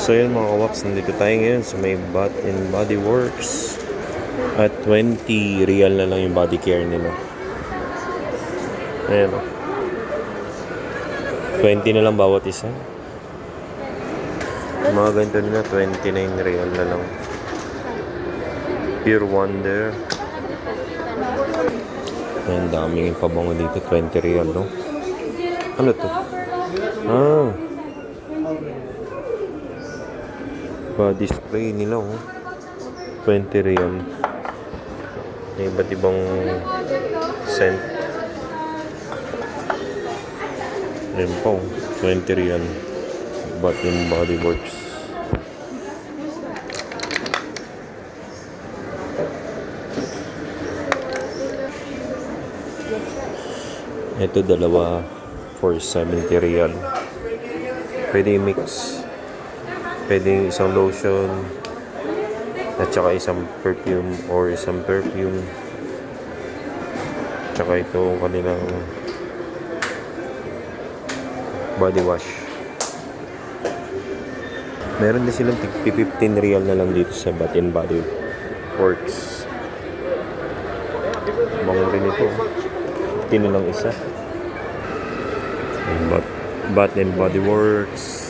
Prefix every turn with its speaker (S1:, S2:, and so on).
S1: So yun mga kawaps, nandito tayo ngayon sa may Bath and Body Works. At 20 real na lang yung body care nila. Ayan o. 20 na lang bawat isa. Mga ganito nila, 29 real na lang. Pure Wonder. Ayan, daming pabango dito. 20 real, no? Ano to? Ah, body spray nila, oh. 20 real. May iba't ibang scent. Ayan po, 20 real. Bath and Body Works. Ito dalawa for 70 real. Pwede mix. Pwede isang lotion at saka isang perfume or isang perfume. Tsaka ito kanilang body wash. Meron din silang 15 real na lang dito sa Bath and Body Works. Bango rin ito. 15 na lang isa. Bath and Body Works.